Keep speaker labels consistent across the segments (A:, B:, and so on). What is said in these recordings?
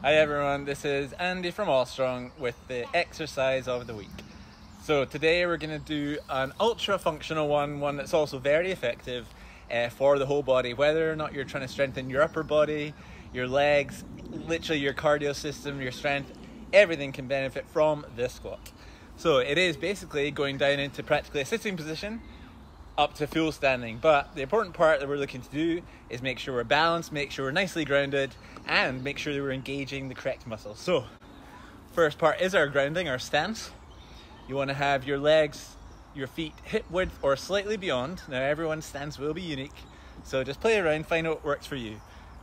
A: Hi everyone, this is Andy from Allstrong with the exercise of the week. So today we're going to do an ultra functional one that's also very effective for the whole body, whether or not you're trying to strengthen your upper body, your legs, literally your cardio system, your strength, everything can benefit from this squat. So it is basically going down into practically a sitting position up to full standing, but the important part that we're looking to do is make sure we're balanced, make sure we're nicely grounded, and make sure that we're engaging the correct muscles. So first part is our grounding, our stance. You want to have your legs, your feet hip width or slightly beyond. Now everyone's stance will be unique, so just play around, find out what works for you.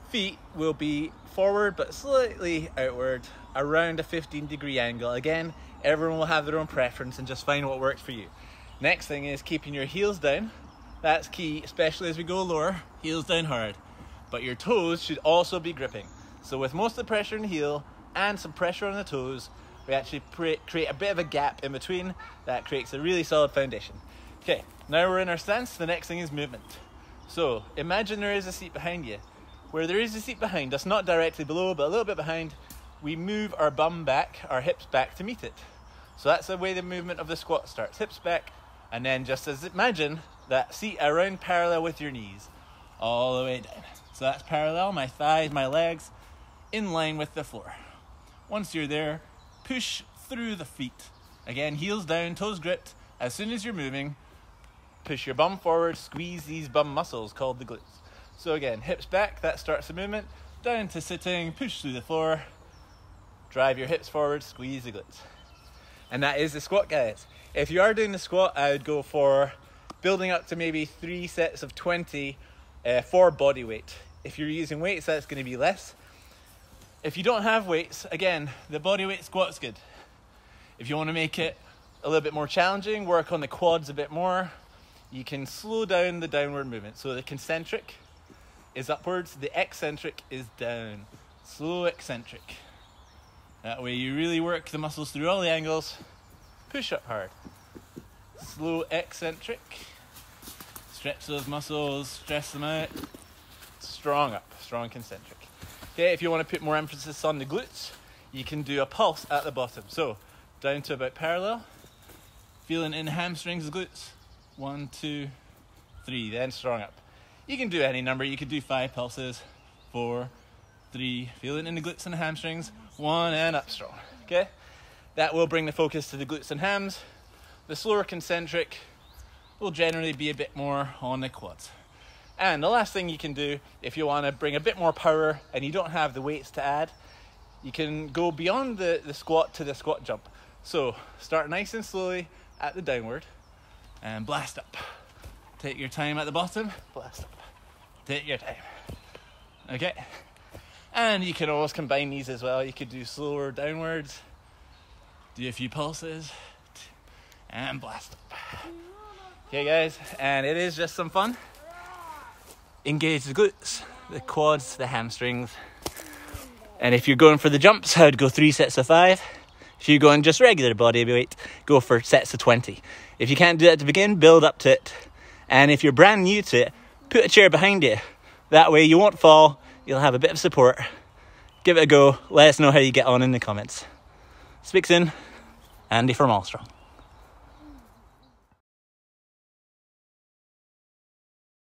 A: Feet will be forward but slightly outward, around a 15-degree angle. Again, everyone will have their own preference, and just find what works for you. Next thing is keeping your heels down. That's key, especially as we go lower, heels down hard. But your toes should also be gripping. So with most of the pressure in the heel and some pressure on the toes, we actually create a bit of a gap in between that creates a really solid foundation. Okay, now we're in our stance. The next thing is movement. So imagine there is a seat behind you. Where there is a seat behind us, not directly below, but a little bit behind, we move our bum back, our hips back to meet it. So that's the way the movement of the squat starts, hips back. And then just as imagine that seat around parallel with your knees, all the way down. So that's parallel, my thighs, my legs, in line with the floor. Once you're there, push through the feet. Again, heels down, toes gripped. As soon as you're moving, push your bum forward, squeeze these bum muscles called the glutes. So again, hips back, that starts the movement. Down to sitting, push through the floor, drive your hips forward, squeeze the glutes. And that is the squat, guys. If you are doing the squat, I would go for building up to maybe 3 sets of 20 for body weight. If you're using weights, that's going to be less. If you don't have weights, again, the body weight squat's good. If you want to make it a little bit more challenging, work on the quads a bit more, you can slow down the downward movement. So the concentric is upwards, the eccentric is down. Slow eccentric. That way you really work the muscles through all the angles. Push up hard. Slow eccentric. Stretch those muscles, stress them out. Strong up, strong concentric. Okay, if you want to put more emphasis on the glutes, you can do a pulse at the bottom. So down to about parallel. Feeling in hamstrings, glutes. 1, 2, 3, then strong up. You can do any number. You could do 5 pulses, 4, 3. Feeling in the glutes and the hamstrings. 1 and up strong. Okay. That will bring the focus to the glutes and hams. The slower concentric will generally be a bit more on the quads. And the last thing you can do, if you want to bring a bit more power and you don't have the weights to add, you can go beyond the squat to the squat jump. So start nice and slowly at the downward and blast up. Take your time at the bottom, blast up. Take your time. Okay. And you can always combine these as well. You could do slower downwards, do a few pulses, and blast up. Okay guys, and it is just some fun. Engage the glutes, the quads, the hamstrings. And if you're going for the jumps, I would go 3 sets of 5. If you're going just regular body weight, go for sets of 20. If you can't do that to begin, build up to it. And if you're brand new to it, put a chair behind you. That way you won't fall, you'll have a bit of support. Give it a go, let us know how you get on in the comments. Speak soon. Andy from Allstrong.